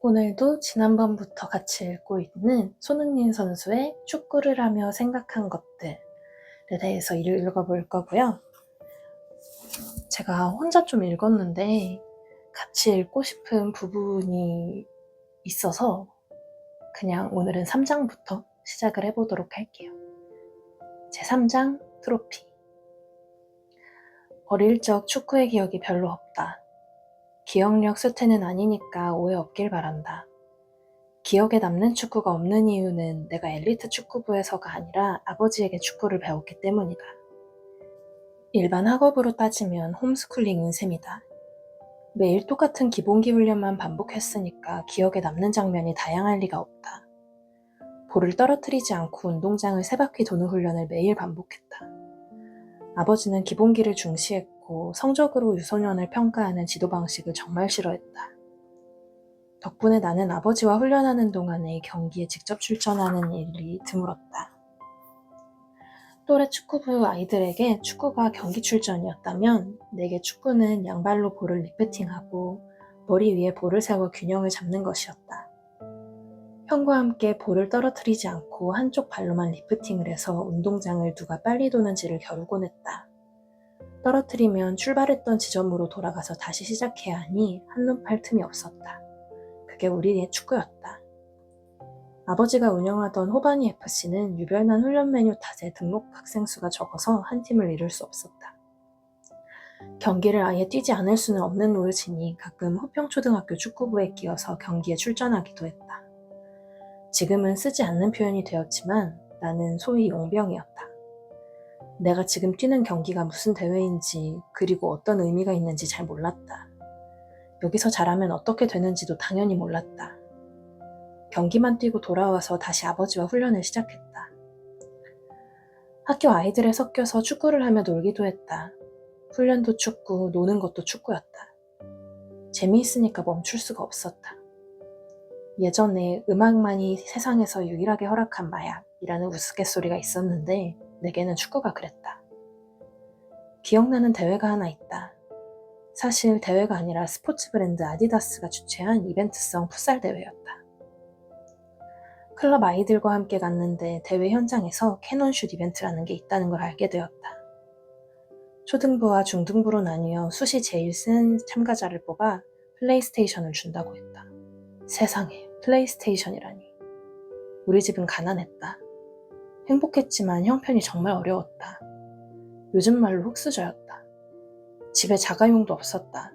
오늘도 지난번부터 같이 읽고 있는 손흥민 선수의 축구를 하며 생각한 것들에 대해서 읽어볼 거고요. 제가 혼자 좀 읽었는데 같이 읽고 싶은 부분이 있어서 그냥 오늘은 3장부터 시작을 해보도록 할게요. 제3장 트로피. 어릴 적 축구의 기억이 별로 없다. 기억력 쇠퇴는 아니니까 오해 없길 바란다. 기억에 남는 축구가 없는 이유는 내가 엘리트 축구부에서가 아니라 아버지에게 축구를 배웠기 때문이다. 일반 학업으로 따지면 홈스쿨링인 셈이다. 매일 똑같은 기본기 훈련만 반복했으니까 기억에 남는 장면이 다양할 리가 없다. 볼을 떨어뜨리지 않고 운동장을 3바퀴 도는 훈련을 매일 반복했다. 아버지는 기본기를 중시했고 성적으로 유소년을 평가하는 지도 방식을 정말 싫어했다. 덕분에 나는 아버지와 훈련하는 동안에 경기에 직접 출전하는 일이 드물었다. 또래 축구부 아이들에게 축구가 경기 출전이었다면 내게 축구는 양발로 볼을 리프팅하고 머리 위에 볼을 세워 균형을 잡는 것이었다. 형과 함께 볼을 떨어뜨리지 않고 한쪽 발로만 리프팅을 해서 운동장을 누가 빨리 도는지를 겨루곤 했다. 떨어뜨리면 출발했던 지점으로 돌아가서 다시 시작해야 하니 한눈 팔 틈이 없었다. 그게 우리의 축구였다. 아버지가 운영하던 호바니 FC는 유별난 훈련 메뉴 탓에 등록 학생 수가 적어서 한 팀을 이룰 수 없었다. 경기를 아예 뛰지 않을 수는 없는 노릇이니 가끔 호평초등학교 축구부에 끼어서 경기에 출전하기도 했다. 지금은 쓰지 않는 표현이 되었지만 나는 소위 용병이었다. 내가 지금 뛰는 경기가 무슨 대회인지 그리고 어떤 의미가 있는지 잘 몰랐다. 여기서 잘하면 어떻게 되는지도 당연히 몰랐다. 경기만 뛰고 돌아와서 다시 아버지와 훈련을 시작했다. 학교 아이들에 섞여서 축구를 하며 놀기도 했다. 훈련도 축구, 노는 것도 축구였다. 재미있으니까 멈출 수가 없었다. 예전에 음악만이 세상에서 유일하게 허락한 마약이라는 우스갯소리가 있었는데 내게는 축구가 그랬다. 기억나는 대회가 하나 있다. 사실 대회가 아니라 스포츠 브랜드 아디다스가 주최한 이벤트성 풋살 대회였다. 클럽 아이들과 함께 갔는데 대회 현장에서 캐논슛 이벤트라는 게 있다는 걸 알게 되었다. 초등부와 중등부로 나뉘어 슛이 제일 센 참가자를 뽑아 플레이스테이션을 준다고 했다. 세상에, 플레이스테이션이라니. 우리 집은 가난했다. 행복했지만 형편이 정말 어려웠다. 요즘 말로 흙수저였다. 집에 자가용도 없었다.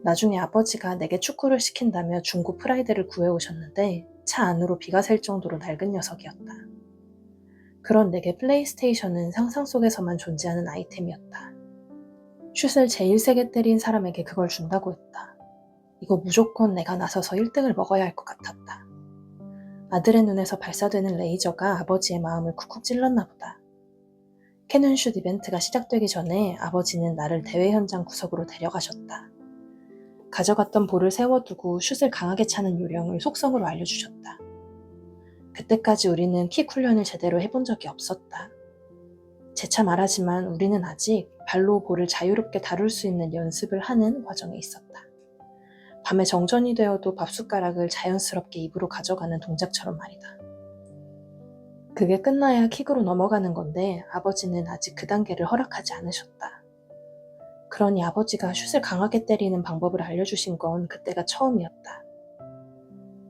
나중에 아버지가 내게 축구를 시킨다며 중고 프라이드를 구해오셨는데 차 안으로 비가 셀 정도로 낡은 녀석이었다. 그런 내게 플레이스테이션은 상상 속에서만 존재하는 아이템이었다. 슛을 제일 세게 때린 사람에게 그걸 준다고 했다. 이거 무조건 내가 나서서 1등을 먹어야 할 것 같았다. 아들의 눈에서 발사되는 레이저가 아버지의 마음을 쿡쿡 찔렀나 보다. 캐논슛 이벤트가 시작되기 전에 아버지는 나를 대회 현장 구석으로 데려가셨다. 가져갔던 볼을 세워두고 슛을 강하게 차는 요령을 속성으로 알려주셨다. 그때까지 우리는 킥 훈련을 제대로 해본 적이 없었다. 재차 말하지만 우리는 아직 발로 볼을 자유롭게 다룰 수 있는 연습을 하는 과정에 있었다. 밤에 정전이 되어도 밥숟가락을 자연스럽게 입으로 가져가는 동작처럼 말이다. 그게 끝나야 킥으로 넘어가는 건데 아버지는 아직 그 단계를 허락하지 않으셨다. 그러니 아버지가 슛을 강하게 때리는 방법을 알려주신 건 그때가 처음이었다.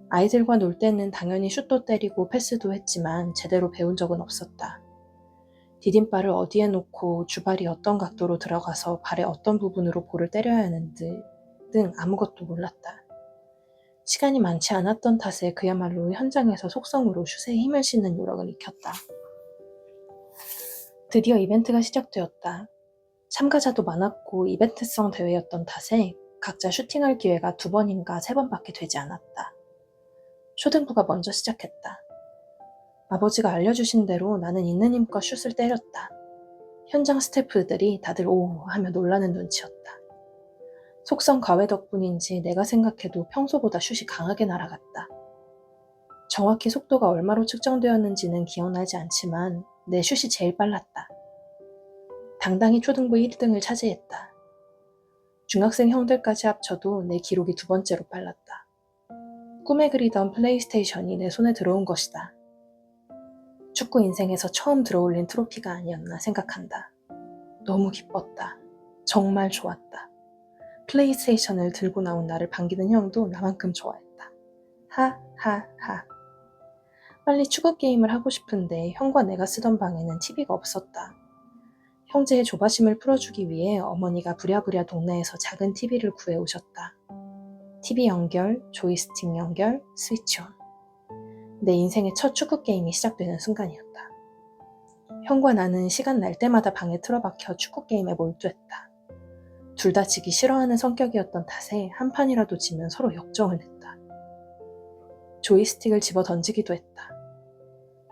아이들과 놀 때는 당연히 슛도 때리고 패스도 했지만 제대로 배운 적은 없었다. 디딤발을 어디에 놓고 주발이 어떤 각도로 들어가서 발의 어떤 부분으로 볼을 때려야 하는지 등 아무것도 몰랐다. 시간이 많지 않았던 탓에 그야말로 현장에서 속성으로 슛에 힘을 싣는 요령을 익혔다. 드디어 이벤트가 시작되었다. 참가자도 많았고 이벤트성 대회였던 탓에 각자 슈팅할 기회가 2번인가 3번밖에 되지 않았다. 초등부가 먼저 시작했다. 아버지가 알려주신 대로 나는 있는 힘껏 슛을 때렸다. 현장 스태프들이 다들 오 하며 놀라는 눈치였다. 속성 과외 덕분인지 내가 생각해도 평소보다 슛이 강하게 날아갔다. 정확히 속도가 얼마로 측정되었는지는 기억나지 않지만 내 슛이 제일 빨랐다. 당당히 초등부 1등을 차지했다. 중학생 형들까지 합쳐도 내 기록이 2번째로 빨랐다. 꿈에 그리던 플레이스테이션이 내 손에 들어온 것이다. 축구 인생에서 처음 들어올린 트로피가 아니었나 생각한다. 너무 기뻤다. 정말 좋았다. 플레이스테이션을 들고 나온 나를 반기는 형도 나만큼 좋아했다. 하하하. 빨리 축구 게임을 하고 싶은데 형과 내가 쓰던 방에는 TV가 없었다. 형제의 조바심을 풀어주기 위해 어머니가 부랴부랴 동네에서 작은 TV를 구해오셨다. TV 연결, 조이스틱 연결, 스위치 온. 내 인생의 첫 축구 게임이 시작되는 순간이었다. 형과 나는 시간 날 때마다 방에 틀어박혀 축구 게임에 몰두했다. 둘 다 지기 싫어하는 성격이었던 탓에 한 판이라도 지면 서로 역정을 냈다. 조이스틱을 집어 던지기도 했다.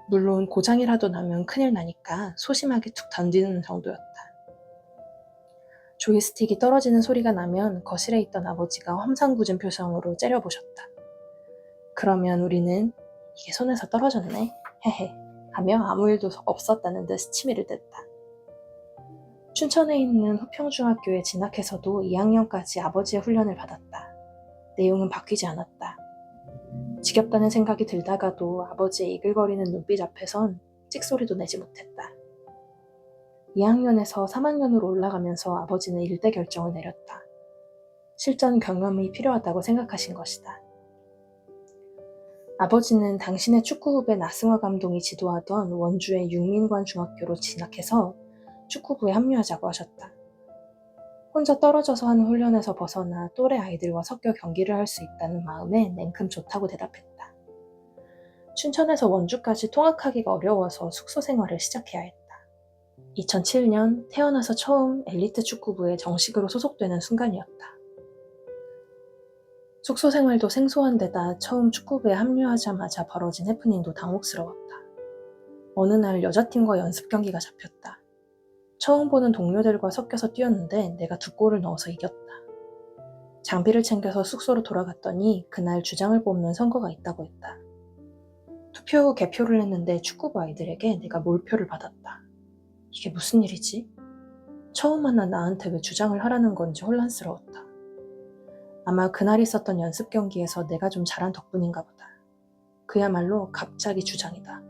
물론 고장이라도 나면 큰일 나니까 소심하게 툭 던지는 정도였다. 조이스틱이 떨어지는 소리가 나면 거실에 있던 아버지가 험상궂은 표정으로 째려보셨다. 그러면 우리는 이게 손에서 떨어졌네? 헤헤 하며 아무 일도 없었다는 듯 치미를 댔다. 춘천에 있는 후평중학교에 진학해서도 2학년까지 아버지의 훈련을 받았다. 내용은 바뀌지 않았다. 지겹다는 생각이 들다가도 아버지의 이글거리는 눈빛 앞에선 찍소리도 내지 못했다. 2학년에서 3학년으로 올라가면서 아버지는 일대 결정을 내렸다. 실전 경험이 필요하다고 생각하신 것이다. 아버지는 당신의 축구 후배 나승화 감독이 지도하던 원주의 육민관 중학교로 진학해서 축구부에 합류하자고 하셨다. 혼자 떨어져서 하는 훈련에서 벗어나 또래 아이들과 섞여 경기를 할 수 있다는 마음에 냉큼 좋다고 대답했다. 춘천에서 원주까지 통학하기가 어려워서 숙소 생활을 시작해야 했다. 2007년 태어나서 처음 엘리트 축구부에 정식으로 소속되는 순간이었다. 숙소 생활도 생소한 데다 처음 축구부에 합류하자마자 벌어진 해프닝도 당혹스러웠다. 어느 날 여자팀과 연습 경기가 잡혔다. 처음 보는 동료들과 섞여서 뛰었는데 내가 2골을 넣어서 이겼다. 장비를 챙겨서 숙소로 돌아갔더니 그날 주장을 뽑는 선거가 있다고 했다. 투표 후 개표를 했는데 축구부 아이들에게 내가 몰표를 받았다. 이게 무슨 일이지? 처음 만난 나한테 왜 주장을 하라는 건지 혼란스러웠다. 아마 그날 있었던 연습 경기에서 내가 좀 잘한 덕분인가 보다. 그야말로 갑자기 주장이다.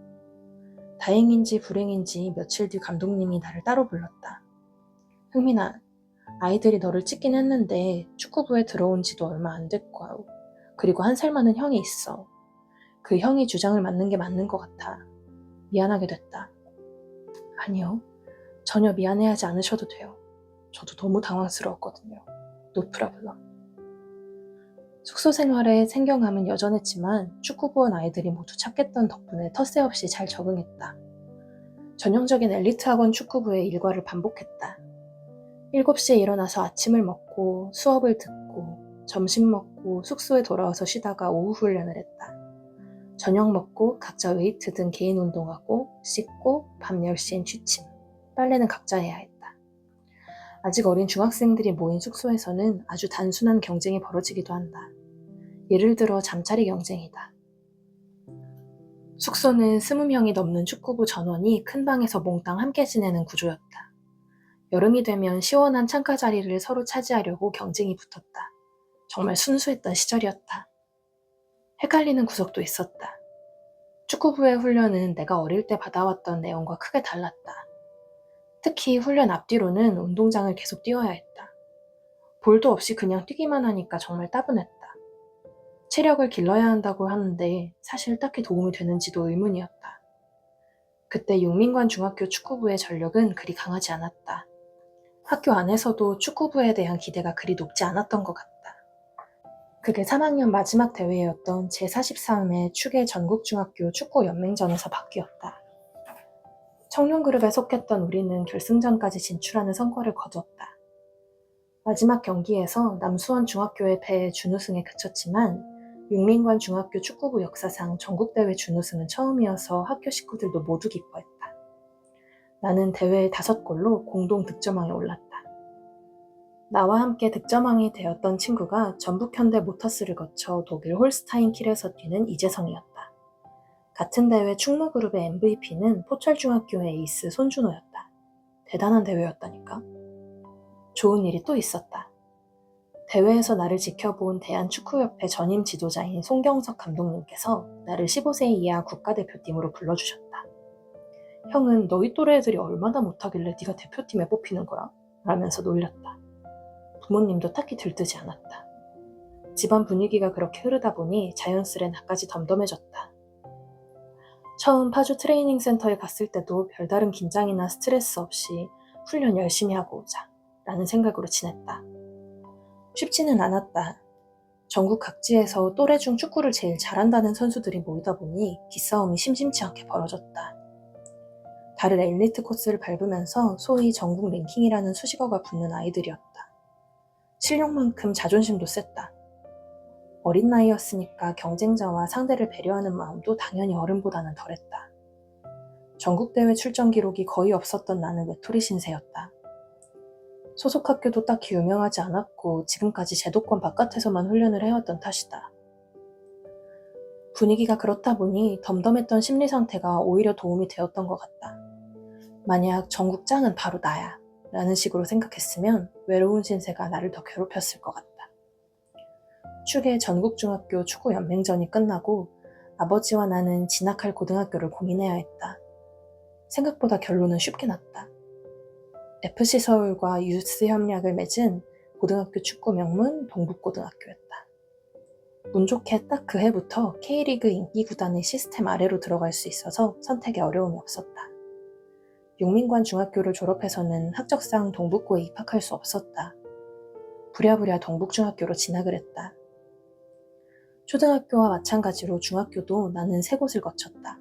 다행인지 불행인지 며칠 뒤 감독님이 나를 따로 불렀다. 흥민아, 아이들이 너를 찍긴 했는데 축구부에 들어온 지도 얼마 안 됐고 그리고 1살 많은 형이 있어. 그 형이 주장을 맡는 게 맞는 것 같아. 미안하게 됐다. 아니요, 전혀 미안해하지 않으셔도 돼요. 저도 너무 당황스러웠거든요. No problem. 숙소 생활에 생경함은 여전했지만 축구부원 아이들이 모두 착했던 덕분에 텃세 없이 잘 적응했다. 전형적인 엘리트 학원 축구부의 일과를 반복했다. 7시에 일어나서 아침을 먹고 수업을 듣고 점심 먹고 숙소에 돌아와서 쉬다가 오후 훈련을 했다. 저녁 먹고 각자 웨이트 등 개인 운동하고 씻고 밤 10시엔 취침, 빨래는 각자 해야 했다. 아직 어린 중학생들이 모인 숙소에서는 아주 단순한 경쟁이 벌어지기도 한다. 예를 들어 잠자리 경쟁이다. 숙소는 20명이 넘는 축구부 전원이 큰 방에서 몽땅 함께 지내는 구조였다. 여름이 되면 시원한 창가 자리를 서로 차지하려고 경쟁이 붙었다. 정말 순수했던 시절이었다. 헷갈리는 구석도 있었다. 축구부의 훈련은 내가 어릴 때 받아왔던 내용과 크게 달랐다. 특히 훈련 앞뒤로는 운동장을 계속 뛰어야 했다. 볼도 없이 그냥 뛰기만 하니까 정말 따분했다. 체력을 길러야 한다고 하는데 사실 딱히 도움이 되는지도 의문이었다. 그때 용민관 중학교 축구부의 전력은 그리 강하지 않았다. 학교 안에서도 축구부에 대한 기대가 그리 높지 않았던 것 같다. 그게 3학년 마지막 대회였던 제43회 축의 전국중학교 축구연맹전에서 바뀌었다. 청룡그룹에 속했던 우리는 결승전까지 진출하는 성과를 거두었다. 마지막 경기에서 남수원 중학교의 패에 준우승에 그쳤지만 용민관 중학교 축구부 역사상 전국대회 준우승은 처음이어서 학교 식구들도 모두 기뻐했다. 나는 대회에 5골로 공동 득점왕에 올랐다. 나와 함께 득점왕이 되었던 친구가 전북현대 모터스를 거쳐 독일 홀스타인 킬에서 뛰는 이재성이었다. 같은 대회 충무그룹의 MVP는 포철중학교의 에이스 손준호였다. 대단한 대회였다니까. 좋은 일이 또 있었다. 대회에서 나를 지켜본 대한축구협회 전임 지도자인 송경석 감독님께서 나를 15세 이하 국가대표팀으로 불러주셨다. 형은 너희 또래 애들이 얼마나 못하길래 네가 대표팀에 뽑히는 거야? 라면서 놀렸다. 부모님도 딱히 들뜨지 않았다. 집안 분위기가 그렇게 흐르다 보니 자연스레 나까지 덤덤해졌다. 처음 파주 트레이닝 센터에 갔을 때도 별다른 긴장이나 스트레스 없이 훈련 열심히 하고 오자 라는 생각으로 지냈다. 쉽지는 않았다. 전국 각지에서 또래 중 축구를 제일 잘한다는 선수들이 모이다 보니 기싸움이 심심치 않게 벌어졌다. 다른 엘리트 코스를 밟으면서 소위 전국 랭킹이라는 수식어가 붙는 아이들이었다. 실력만큼 자존심도 셌다. 어린 나이였으니까 경쟁자와 상대를 배려하는 마음도 당연히 어른보다는 덜했다. 전국대회 출전 기록이 거의 없었던 나는 외톨이 신세였다. 소속 학교도 딱히 유명하지 않았고 지금까지 제도권 바깥에서만 훈련을 해왔던 탓이다. 분위기가 그렇다 보니 덤덤했던 심리 상태가 오히려 도움이 되었던 것 같다. 만약 전국 짱은 바로 나야 라는 식으로 생각했으면 외로운 신세가 나를 더 괴롭혔을 것 같다. 축의 전국중학교 축구연맹전이 끝나고 아버지와 나는 진학할 고등학교를 고민해야 했다. 생각보다 결론은 쉽게 났다. FC서울과 유스 협약을 맺은 고등학교 축구 명문 동북고등학교였다. 운 좋게 딱 그 해부터 K리그 인기구단의 시스템 아래로 들어갈 수 있어서 선택에 어려움이 없었다. 용민관 중학교를 졸업해서는 학적상 동북고에 입학할 수 없었다. 부랴부랴 동북중학교로 진학을 했다. 초등학교와 마찬가지로 중학교도 나는 3곳을 거쳤다.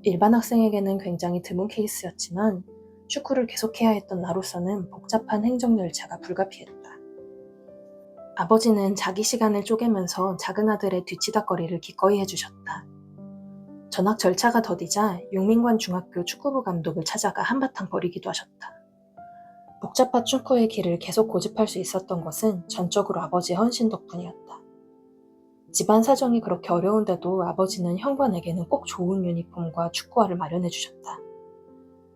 일반 학생에게는 굉장히 드문 케이스였지만 축구를 계속해야 했던 나로서는 복잡한 행정 절차가 불가피했다. 아버지는 자기 시간을 쪼개면서 작은 아들의 뒤치다꺼리를 기꺼이 해주셨다. 전학 절차가 더디자 용민관 중학교 축구부 감독을 찾아가 한바탕 벌이기도 하셨다. 복잡한 축구의 길을 계속 고집할 수 있었던 것은 전적으로 아버지의 헌신 덕분이었다. 집안 사정이 그렇게 어려운데도 아버지는 형과 내게는 꼭 좋은 유니폼과 축구화를 마련해 주셨다.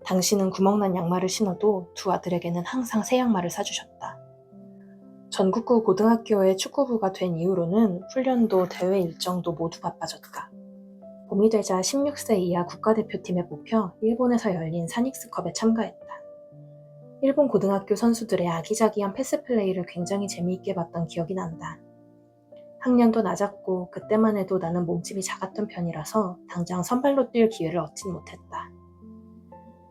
당신은 구멍난 양말을 신어도 두 아들에게는 항상 새 양말을 사주셨다. 전국구 고등학교의 축구부가 된 이후로는 훈련도 대회 일정도 모두 바빠졌다. 봄이 되자 16세 이하 국가대표팀에 뽑혀 일본에서 열린 사닉스컵에 참가했다. 일본 고등학교 선수들의 아기자기한 패스플레이를 굉장히 재미있게 봤던 기억이 난다. 학년도 낮았고 그때만 해도 나는 몸집이 작았던 편이라서 당장 선발로 뛸 기회를 얻진 못했다.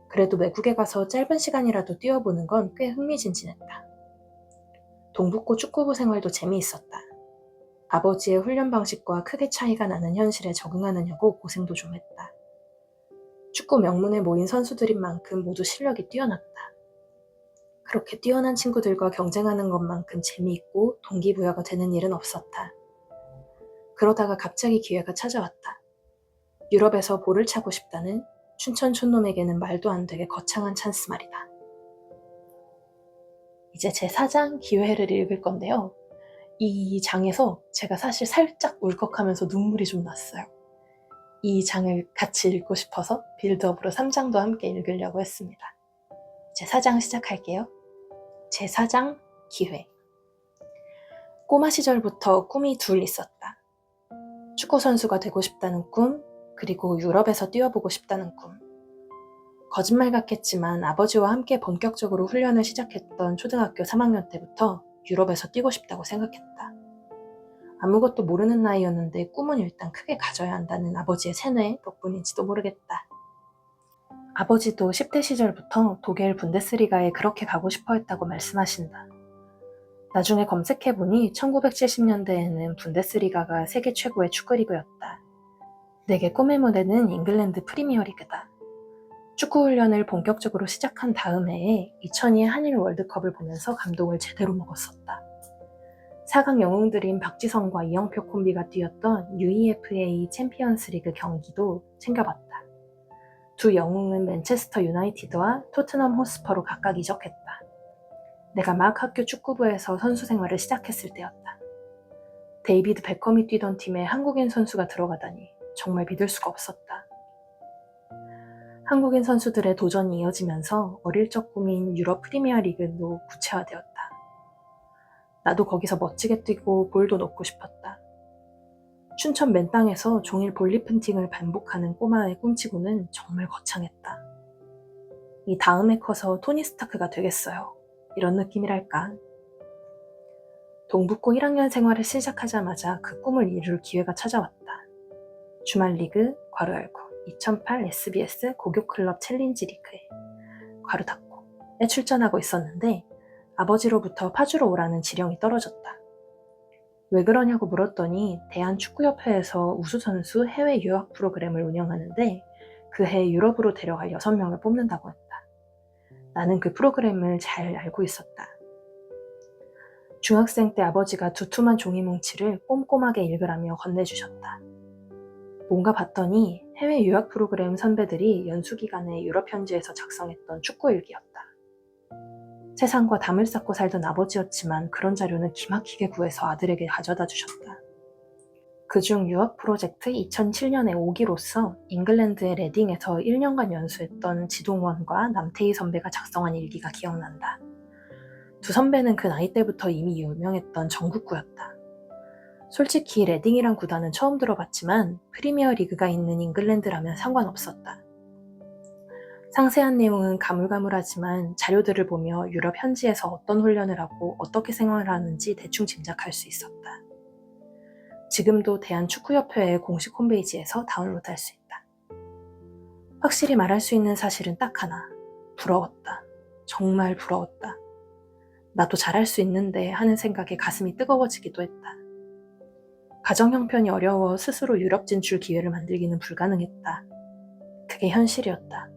그래도 외국에 가서 짧은 시간이라도 뛰어보는 건 꽤 흥미진진했다. 동북고 축구부 생활도 재미있었다. 아버지의 훈련 방식과 크게 차이가 나는 현실에 적응하느냐고 고생도 좀 했다. 축구 명문에 모인 선수들인 만큼 모두 실력이 뛰어났다. 그렇게 뛰어난 친구들과 경쟁하는 것만큼 재미있고 동기부여가 되는 일은 없었다. 그러다가 갑자기 기회가 찾아왔다. 유럽에서 볼을 차고 싶다는 춘천 촌놈에게는 말도 안 되게 거창한 찬스 말이다. 이제 제 4장 기회를 읽을 건데요. 이 장에서 제가 사실 살짝 울컥하면서 눈물이 좀 났어요. 이 장을 같이 읽고 싶어서 빌드업으로 3장도 함께 읽으려고 했습니다. 제 4장 시작할게요. 제 4장 기회. 꼬마 시절부터 꿈이 둘 있었다. 축구 선수가 되고 싶다는 꿈, 그리고 유럽에서 뛰어보고 싶다는 꿈. 거짓말 같겠지만 아버지와 함께 본격적으로 훈련을 시작했던 초등학교 3학년 때부터 유럽에서 뛰고 싶다고 생각했다. 아무것도 모르는 나이였는데 꿈은 일단 크게 가져야 한다는 아버지의 세뇌 덕분인지도 모르겠다. 아버지도 10대 시절부터 독일 분데스리가에 그렇게 가고 싶어 했다고 말씀하신다. 나중에 검색해보니 1970년대에는 분데스리가가 세계 최고의 축구리그였다. 내게 꿈의 무대는 잉글랜드 프리미어리그다. 축구 훈련을 본격적으로 시작한 다음 해에 2002 한일 월드컵을 보면서 감동을 제대로 먹었었다. 4강 영웅들인 박지성과 이영표 콤비가 뛰었던 UEFA 챔피언스 리그 경기도 챙겨봤다. 두 영웅은 맨체스터 유나이티드와 토트넘 호스퍼로 각각 이적했다. 내가 막 학교 축구부에서 선수 생활을 시작했을 때였다. 데이비드 베컴이 뛰던 팀에 한국인 선수가 들어가다니 정말 믿을 수가 없었다. 한국인 선수들의 도전이 이어지면서 어릴 적 꿈인 유럽 프리미어 리그도 구체화되었다. 나도 거기서 멋지게 뛰고 볼도 넣고 싶었다. 춘천 맨땅에서 종일 볼리프팅을 반복하는 꼬마의 꿈치고는 정말 거창했다. 이 다음에 커서 토니 스타크가 되겠어요. 이런 느낌이랄까. 동북고 1학년 생활을 시작하자마자 그 꿈을 이룰 기회가 찾아왔다. 주말 리그 괄호 열고 2008 SBS 고교클럽 챌린지 리그에 괄호 닫고에 출전하고 있었는데 아버지로부터 파주로 오라는 지령이 떨어졌다. 왜 그러냐고 물었더니 대한축구협회에서 우수선수 해외 유학 프로그램을 운영하는데 그 해 유럽으로 데려갈 6명을 뽑는다고 했다. 나는 그 프로그램을 잘 알고 있었다. 중학생 때 아버지가 두툼한 종이 뭉치를 꼼꼼하게 읽으라며 건네주셨다. 뭔가 봤더니 해외 유학 프로그램 선배들이 연수기간에 유럽 현지에서 작성했던 축구일기였다. 세상과 담을 쌓고 살던 아버지였지만 그런 자료는 기막히게 구해서 아들에게 가져다 주셨다. 그중 유학 프로젝트 2007년에 5기로서 잉글랜드의 레딩에서 1년간 연수했던 지동원과 남태희 선배가 작성한 일기가 기억난다. 두 선배는 그 나이 때부터 이미 유명했던 전국구였다. 솔직히 레딩이란 구단은 처음 들어봤지만 프리미어 리그가 있는 잉글랜드라면 상관없었다. 상세한 내용은 가물가물하지만 자료들을 보며 유럽 현지에서 어떤 훈련을 하고 어떻게 생활하는지 대충 짐작할 수 있었다. 지금도 대한축구협회의 공식 홈페이지에서 다운로드할 수 있다. 확실히 말할 수 있는 사실은 딱 하나. 부러웠다. 정말 부러웠다. 나도 잘할 수 있는데 하는 생각에 가슴이 뜨거워지기도 했다. 가정 형편이 어려워 스스로 유럽 진출 기회를 만들기는 불가능했다. 그게 현실이었다.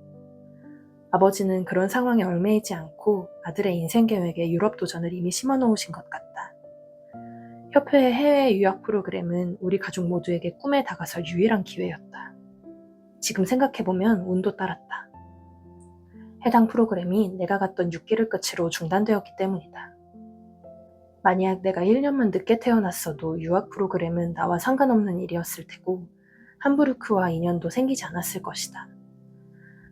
아버지는 그런 상황에 얽매이지 않고 아들의 인생 계획에 유럽 도전을 이미 심어놓으신 것 같다. 협회의 해외 유학 프로그램은 우리 가족 모두에게 꿈에 다가설 유일한 기회였다. 지금 생각해보면 운도 따랐다. 해당 프로그램이 내가 갔던 6기를 끝으로 중단되었기 때문이다. 만약 내가 1년만 늦게 태어났어도 유학 프로그램은 나와 상관없는 일이었을 테고 함부르크와 인연도 생기지 않았을 것이다.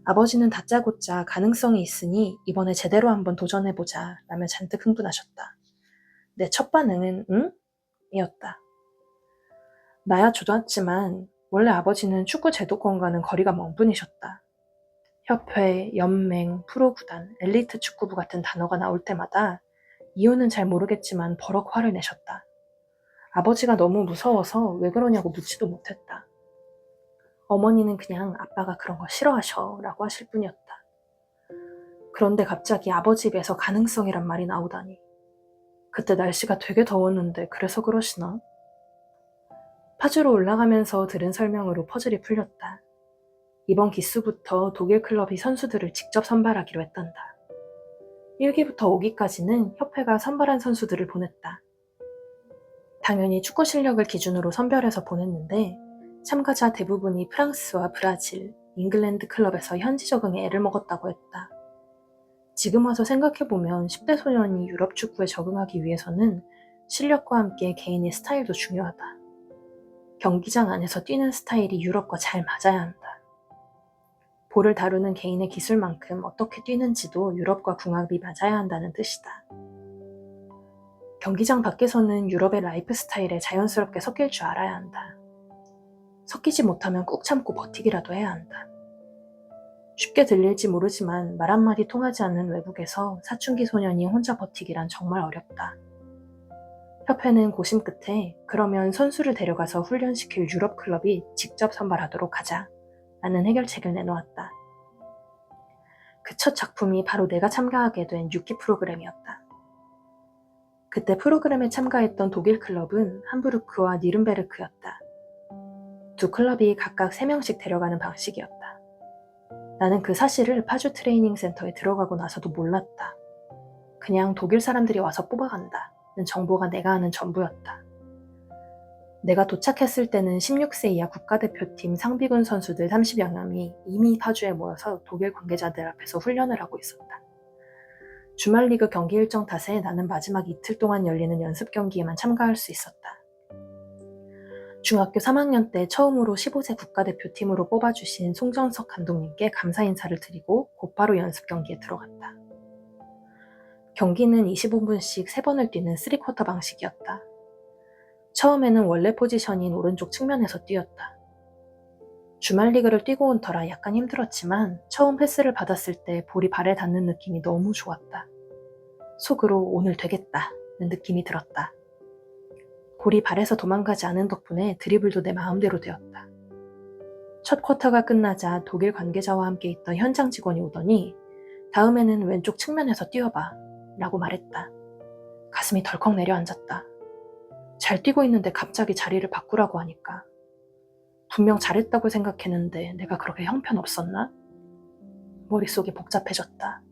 아버지는 다짜고짜 가능성이 있으니 이번에 제대로 한번 도전해보자 라며 잔뜩 흥분하셨다. 내 첫 반응은 응? 이었다. 나야 좋았지만 원래 아버지는 축구 제도권과는 거리가 먼 분이셨다. 협회, 연맹, 프로구단, 엘리트 축구부 같은 단어가 나올 때마다 이유는 잘 모르겠지만 버럭 화를 내셨다. 아버지가 너무 무서워서 왜 그러냐고 묻지도 못했다. 어머니는 그냥 아빠가 그런 거 싫어하셔 라고 하실 뿐이었다. 그런데 갑자기 아버지 입에서 가능성이란 말이 나오다니. 그때 날씨가 되게 더웠는데 그래서 그러시나? 파주로 올라가면서 들은 설명으로 퍼즐이 풀렸다. 이번 기수부터 독일 클럽이 선수들을 직접 선발하기로 했단다. 1기부터 5기까지는 협회가 선발한 선수들을 보냈다. 당연히 축구 실력을 기준으로 선별해서 보냈는데 참가자 대부분이 프랑스와 브라질, 잉글랜드 클럽에서 현지 적응에 애를 먹었다고 했다. 지금 와서 생각해보면 10대 소년이 유럽 축구에 적응하기 위해서는 실력과 함께 개인의 스타일도 중요하다. 경기장 안에서 뛰는 스타일이 유럽과 잘 맞아야 한다. 볼을 다루는 개인의 기술만큼 어떻게 뛰는지도 유럽과 궁합이 맞아야 한다는 뜻이다. 경기장 밖에서는 유럽의 라이프 스타일에 자연스럽게 섞일 줄 알아야 한다. 섞이지 못하면 꾹 참고 버티기라도 해야 한다. 쉽게 들릴지 모르지만 말 한마디 통하지 않는 외국에서 사춘기 소년이 혼자 버티기란 정말 어렵다. 협회는 고심 끝에 그러면 선수를 데려가서 훈련시킬 유럽 클럽이 직접 선발하도록 하자 라는 해결책을 내놓았다. 그 첫 작품이 바로 내가 참가하게 된 6기 프로그램이었다. 그때 프로그램에 참가했던 독일 클럽은 함부르크와 니른베르크였다. 두 클럽이 각각 3명씩 데려가는 방식이었다. 나는 그 사실을 파주 트레이닝 센터에 들어가고 나서도 몰랐다. 그냥 독일 사람들이 와서 뽑아간다는 정보가 내가 아는 전부였다. 내가 도착했을 때는 16세 이하 국가대표팀 상비군 선수들 30여 명이 이미 파주에 모여서 독일 관계자들 앞에서 훈련을 하고 있었다. 주말 리그 경기 일정 탓에 나는 마지막 이틀 동안 열리는 연습 경기에만 참가할 수 있었다. 중학교 3학년 때 처음으로 15세 국가대표팀으로 뽑아주신 송정석 감독님께 감사 인사를 드리고 곧바로 연습 경기에 들어갔다. 경기는 25분씩 3번을 뛰는 3쿼터 방식이었다. 처음에는 원래 포지션인 오른쪽 측면에서 뛰었다. 주말 리그를 뛰고 온 터라 약간 힘들었지만 처음 패스를 받았을 때 볼이 발에 닿는 느낌이 너무 좋았다. 속으로 오늘 되겠다는 느낌이 들었다. 볼이 발에서 도망가지 않은 덕분에 드리블도 내 마음대로 되었다. 첫 쿼터가 끝나자 독일 관계자와 함께 있던 현장 직원이 오더니 다음에는 왼쪽 측면에서 뛰어봐 라고 말했다. 가슴이 덜컥 내려앉았다. 잘 뛰고 있는데 갑자기 자리를 바꾸라고 하니까 분명 잘했다고 생각했는데 내가 그렇게 형편없었나? 머릿속이 복잡해졌다.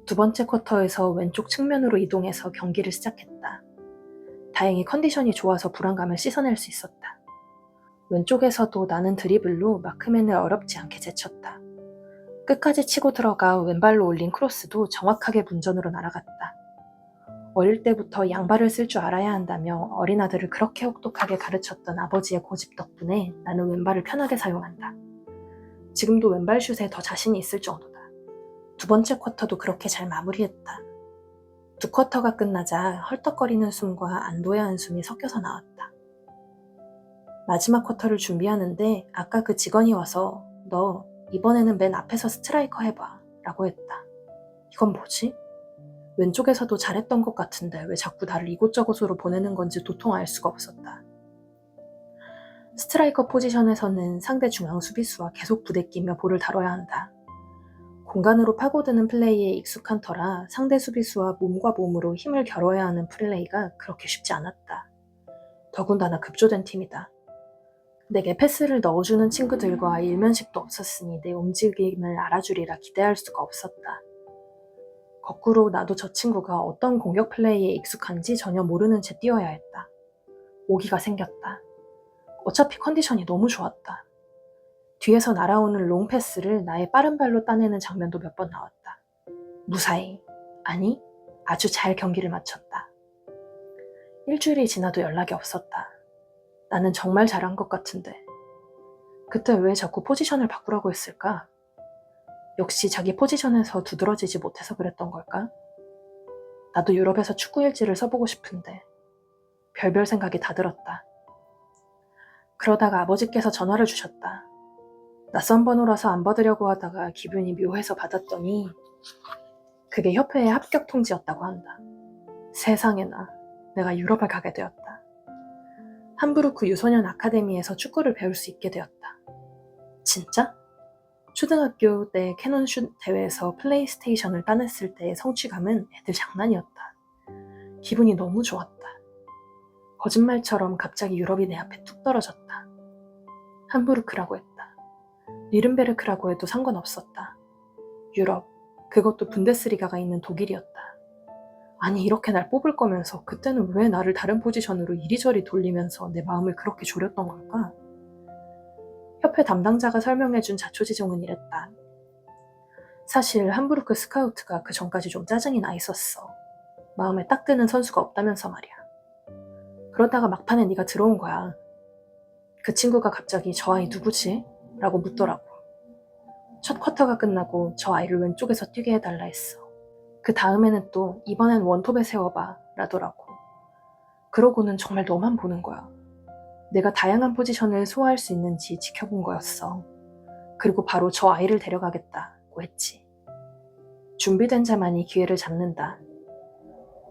두 번째 쿼터에서 왼쪽 측면으로 이동해서 경기를 시작했다. 다행히 컨디션이 좋아서 불안감을 씻어낼 수 있었다. 왼쪽에서도 나는 드리블로 마크맨을 어렵지 않게 제쳤다. 끝까지 치고 들어가 왼발로 올린 크로스도 정확하게 문전으로 날아갔다. 어릴 때부터 양발을 쓸 줄 알아야 한다며 어린 아들을 그렇게 혹독하게 가르쳤던 아버지의 고집 덕분에 나는 왼발을 편하게 사용한다. 지금도 왼발 슛에 더 자신이 있을 정도다. 두 번째 쿼터도 그렇게 잘 마무리했다. 두 쿼터가 끝나자 헐떡거리는 숨과 안도의 한숨이 섞여서 나왔다. 마지막 쿼터를 준비하는데 아까 그 직원이 와서 너 이번에는 맨 앞에서 스트라이커 해봐 라고 했다. 이건 뭐지? 왼쪽에서도 잘했던 것 같은데 왜 자꾸 나를 이곳저곳으로 보내는 건지 도통 알 수가 없었다. 스트라이커 포지션에서는 상대 중앙 수비수와 계속 부대끼며 볼을 다뤄야 한다. 공간으로 파고드는 플레이에 익숙한 터라 상대 수비수와 몸과 몸으로 힘을 겨뤄야 하는 플레이가 그렇게 쉽지 않았다. 더군다나 급조된 팀이다. 내게 패스를 넣어주는 친구들과 일면식도 없었으니 내 움직임을 알아주리라 기대할 수가 없었다. 거꾸로 나도 저 친구가 어떤 공격 플레이에 익숙한지 전혀 모르는 채 뛰어야 했다. 오기가 생겼다. 어차피 컨디션이 너무 좋았다. 뒤에서 날아오는 롱 패스를 나의 빠른 발로 따내는 장면도 몇 번 나왔다. 무사히, 아니, 아주 잘 경기를 마쳤다. 일주일이 지나도 연락이 없었다. 나는 정말 잘한 것 같은데. 그때 왜 자꾸 포지션을 바꾸라고 했을까? 역시 자기 포지션에서 두드러지지 못해서 그랬던 걸까? 나도 유럽에서 축구 일지를 써보고 싶은데 별별 생각이 다 들었다. 그러다가 아버지께서 전화를 주셨다. 낯선 번호라서 안 받으려고 하다가 기분이 묘해서 받았더니 그게 협회의 합격 통지였다고 한다. 세상에나 내가 유럽을 가게 되었다. 함부르크 유소년 아카데미에서 축구를 배울 수 있게 되었다. 진짜? 초등학교 때 캐논슛 대회에서 플레이스테이션을 따냈을 때의 성취감은 애들 장난이었다. 기분이 너무 좋았다. 거짓말처럼 갑자기 유럽이 내 앞에 뚝 떨어졌다. 함부르크라고 했다. 니른베르크라고 해도 상관없었다. 유럽, 그것도 분데스리가가 있는 독일이었다. 아니 이렇게 날 뽑을 거면서 그때는 왜 나를 다른 포지션으로 이리저리 돌리면서 내 마음을 그렇게 졸였던 걸까? 협회 담당자가 설명해준 자초지종은 이랬다. 사실 함부르크 스카우트가 그 전까지 좀 짜증이 나 있었어. 마음에 딱 드는 선수가 없다면서 말이야. 그러다가 막판에 네가 들어온 거야. 그 친구가 갑자기 저 아이 누구지? 라고 묻더라고. 첫 쿼터가 끝나고 저 아이를 왼쪽에서 뛰게 해달라 했어. 그 다음에는 또 이번엔 원톱에 세워봐 라더라고. 그러고는 정말 너만 보는 거야. 내가 다양한 포지션을 소화할 수 있는지 지켜본 거였어. 그리고 바로 저 아이를 데려가겠다고 했지. 준비된 자만이 기회를 잡는다.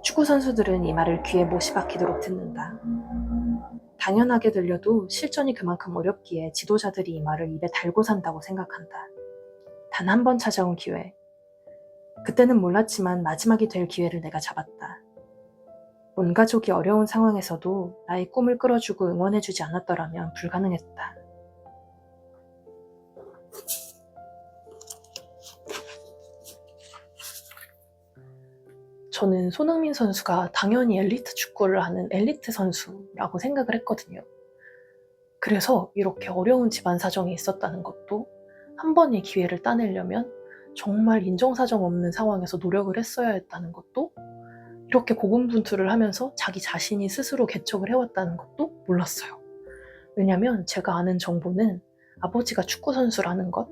축구 선수들은 이 말을 귀에 못이 박히도록 듣는다. 당연하게 들려도 실전이 그만큼 어렵기에 지도자들이 이 말을 입에 달고 산다고 생각한다. 단 한 번 찾아온 기회. 그때는 몰랐지만 마지막이 될 기회를 내가 잡았다. 온 가족이 어려운 상황에서도 나의 꿈을 끌어주고 응원해주지 않았더라면 불가능했다. 저는 손흥민 선수가 당연히 엘리트 축구를 하는 엘리트 선수라고 생각을 했거든요. 그래서 이렇게 어려운 집안 사정이 있었다는 것도 한 번의 기회를 따내려면 정말 인정사정 없는 상황에서 노력을 했어야 했다는 것도 이렇게 고군분투를 하면서 자기 자신이 스스로 개척을 해왔다는 것도 몰랐어요. 왜냐면 제가 아는 정보는 아버지가 축구선수라는 것,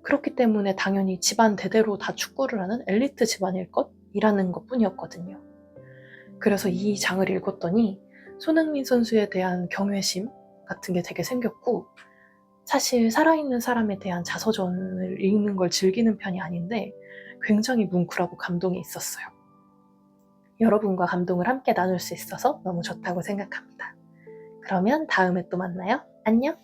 그렇기 때문에 당연히 집안 대대로 다 축구를 하는 엘리트 집안일 것, 이라는 것 뿐이었거든요. 그래서 이 장을 읽었더니 손흥민 선수에 대한 경외심 같은 게 되게 생겼고, 사실 살아있는 사람에 대한 자서전을 읽는 걸 즐기는 편이 아닌데 굉장히 뭉클하고 감동이 있었어요. 여러분과 감동을 함께 나눌 수 있어서 너무 좋다고 생각합니다. 그러면 다음에 또 만나요. 안녕!